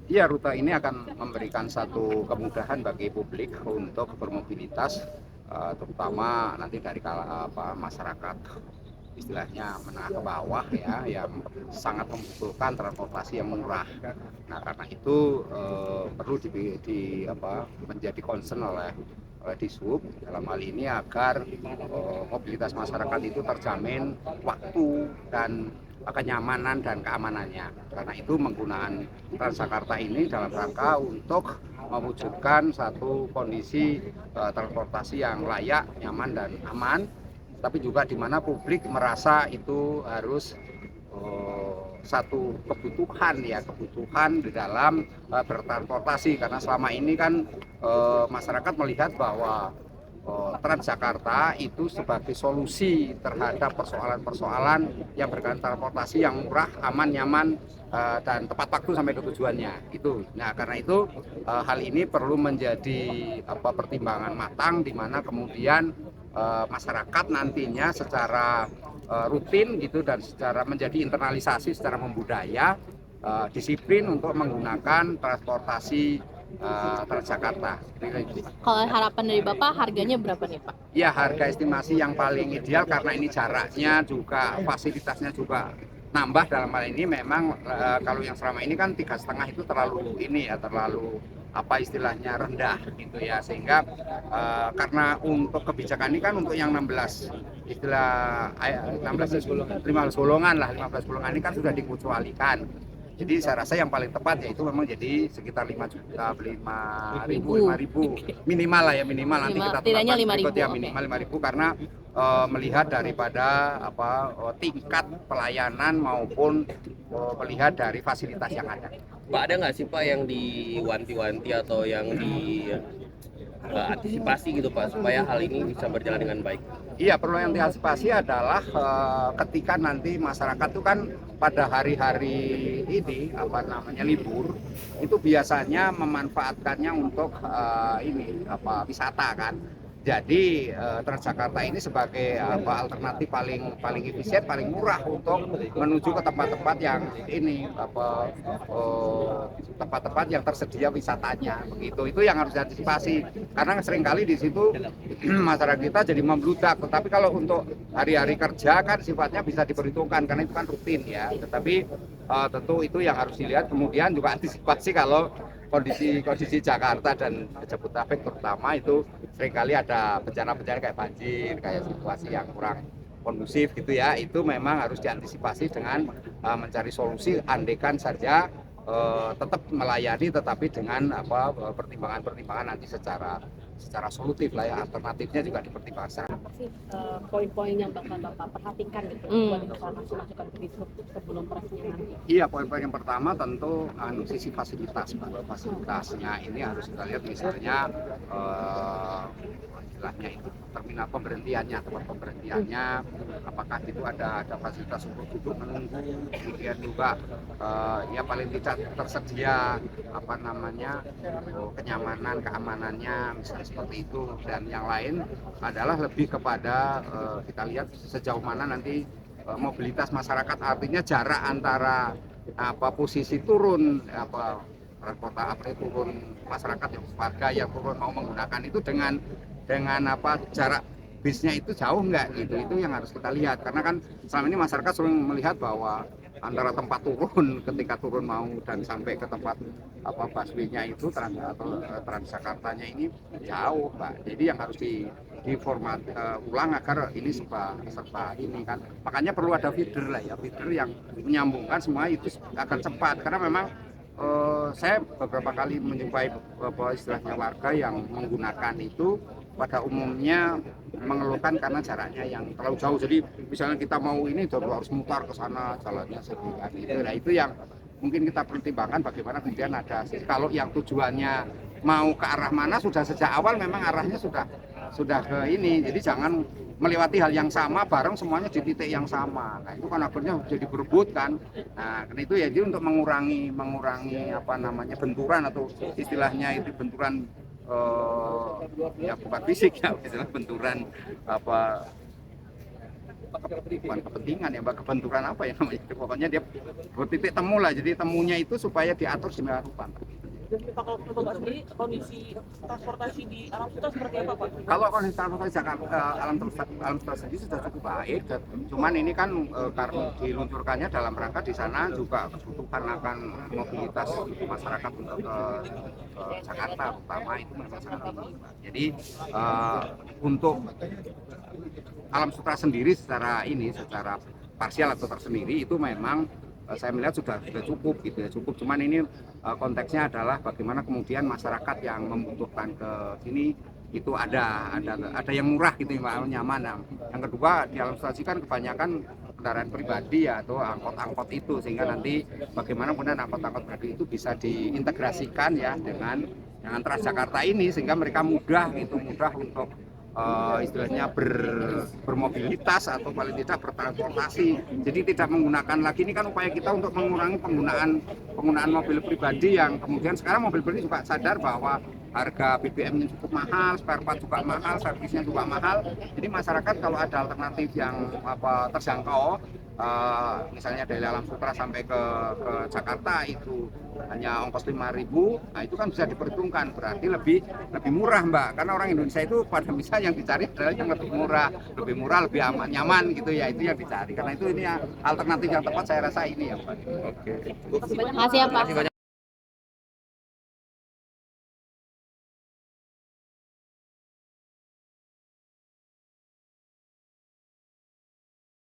Iya, rute ini akan memberikan satu kemudahan bagi publik untuk bermobilitas, terutama nanti dari masyarakat istilahnya menengah ke bawah ya, yang sangat membutuhkan transportasi yang murah. Nah, karena itu perlu menjadi concern oleh Dishub dalam hal ini agar mobilitas masyarakat itu terjamin waktu dan kenyamanan dan keamanannya. Karena itu menggunakan Transjakarta ini dalam rangka untuk mewujudkan satu kondisi transportasi yang layak, nyaman dan aman, tapi juga di mana publik merasa itu harus satu kebutuhan di dalam bertransportasi, karena selama ini kan masyarakat melihat bahwa Transjakarta itu sebagai solusi terhadap persoalan-persoalan yang berkaitan transportasi yang murah, aman, nyaman, dan tepat waktu sampai ke tujuannya itu. Nah, karena itu hal ini perlu menjadi pertimbangan matang, di mana kemudian masyarakat nantinya secara rutin gitu dan secara menjadi internalisasi secara membudaya, disiplin untuk menggunakan transportasi Transjakarta. Kalau harapan dari Bapak harganya berapa nih Pak? Ya, harga estimasi yang paling ideal karena ini jaraknya juga fasilitasnya juga nambah dalam hal ini. Memang kalau yang selama ini kan 3,5 itu terlalu istilahnya rendah gitu ya, sehingga karena untuk kebijakan ini kan untuk yang 16 15 golongan ini kan sudah dikecualikan. Jadi saya rasa yang paling tepat yaitu memang jadi sekitar 5 juta, 5.000 minimal lah ya, minimal nanti kita tidaknya 5.000 ya, minimal 5.000 karena melihat daripada tingkat pelayanan maupun melihat dari fasilitas yang ada. Pak, ada nggak sih Pak yang diwanti-wanti atau yang antisipasi gitu Pak supaya hal ini bisa berjalan dengan baik? Iya, perlu yang diantisipasi adalah ketika nanti masyarakat itu kan pada hari-hari ini libur, itu biasanya memanfaatkannya untuk wisata kan. Jadi Transjakarta ini sebagai alternatif paling efisien, paling murah untuk menuju ke tempat-tempat yang tempat-tempat yang tersedia wisatanya. Begitu, itu yang harus diantisipasi. Karena seringkali di situ masyarakat kita jadi membludak. Tetapi kalau untuk hari-hari kerja kan sifatnya bisa diperhitungkan karena itu kan rutin ya. Tetapi tentu itu yang harus dilihat. Kemudian juga antisipasi kalau kondisi Jakarta dan Jabodetabek terutama itu seringkali ada bencana-bencana kayak banjir, kayak situasi yang kurang kondusif gitu ya. Itu memang harus diantisipasi dengan mencari solusi, andaikan saja tetap melayani tetapi dengan pertimbangan-pertimbangan nanti secara solutif lah ya, alternatifnya juga dipertimbangkan secara. Apa sih poin-poin yang bakal Bapak perhatikan gitu buat informasi masukan ke Dishub sebelum peresmian nanti? Iya, poin-poin yang pertama tentu sisi fasilitas, Pak. Fasilitasnya ini harus kita lihat, misalnya istilahnya itu terminal pemberhentiannya, tempat pemberhentiannya, apakah itu ada fasilitas untuk duduk menunggu, kemudian juga ya paling tidak tersedia kenyamanan, keamanannya, misalnya seperti itu. Dan yang lain adalah lebih kepada kita lihat sejauh mana nanti mobilitas masyarakat, artinya jarak antara posisi turun turun masyarakat yang warga yang turun mau menggunakan itu dengan jarak bisnya itu jauh nggak gitu. Itu yang harus kita lihat, karena kan selama ini masyarakat sering melihat bahwa antara tempat turun ketika turun mau dan sampai ke tempat busway-nya itu Transjakartanya ini jauh, Pak. Jadi yang harus diformat ulang agar ini serba ini kan. Makanya perlu ada feeder lah ya, feeder yang menyambungkan semua itu agar cepat, karena memang saya beberapa kali menjumpai istilahnya warga yang menggunakan itu pada umumnya mengeluhkan karena jaraknya yang terlalu jauh. Jadi misalnya kita mau ini harus mutar ke sana, jalannya sedikit gitu. Nah, itu yang mungkin kita pertimbangkan bagaimana kemudian ada kalau yang tujuannya mau ke arah mana sudah sejak awal memang arahnya sudah ke ini. Jadi jangan melewati hal yang sama bareng semuanya di titik yang sama. Nah, itu kan akhirnya jadi berebut kan. Nah, karena itu ya jadi untuk mengurangi benturan atau istilahnya itu benturan ya bukan fisik ya, istilah benturan bukan kepentingan ya Mbak, kebentukan apa ya namanya, pokoknya dia bertitik temu lah, jadi temunya itu supaya diatur sedemikian rupa. Dan Pak, kalau Bapak sendiri kondisi transportasi di Alam Sutra seperti apa Pak? Kalau kondisi transportasi Jakarta Alam Sutra sendiri sudah cukup baik, cuman ini kan karena diluncurkannya dalam rangka di sana juga kebutuhan akan mobilitas masyarakat untuk ke Jakarta terutama itu memang sangat tinggi. Jadi untuk Alam Sutra sendiri secara parsial atau tersendiri itu memang saya melihat sudah cukup gitu ya, cukup. Cuman ini konteksnya adalah bagaimana kemudian masyarakat yang membutuhkan ke sini itu ada yang murah gitu ya, nyaman. Yang kedua di Alam Sutra kan kebanyakan kendaraan pribadi ya, atau angkot-angkot itu, sehingga nanti bagaimana kemudian angkot-angkot pribadi itu bisa diintegrasikan ya dengan Transjakarta ini, sehingga mereka mudah untuk istilahnya bermobilitas atau paling tidak bertransportasi. Jadi tidak menggunakan lagi, ini kan upaya kita untuk mengurangi penggunaan mobil pribadi yang kemudian sekarang mobil pribadi juga sadar bahwa harga BBM-nya cukup mahal, spare part juga mahal, servisnya juga mahal. Jadi masyarakat kalau ada alternatif yang terjangkau, misalnya dari Alam Sutra sampai ke Jakarta itu hanya ongkos 5.000, nah itu kan bisa diperhitungkan, berarti lebih murah Mbak, karena orang Indonesia itu pada misalnya yang dicari adalah yang lebih murah, lebih aman, nyaman gitu ya, itu yang dicari. Karena itu ini alternatif yang tepat saya rasa ini ya Mbak. Terima kasih ya Pak.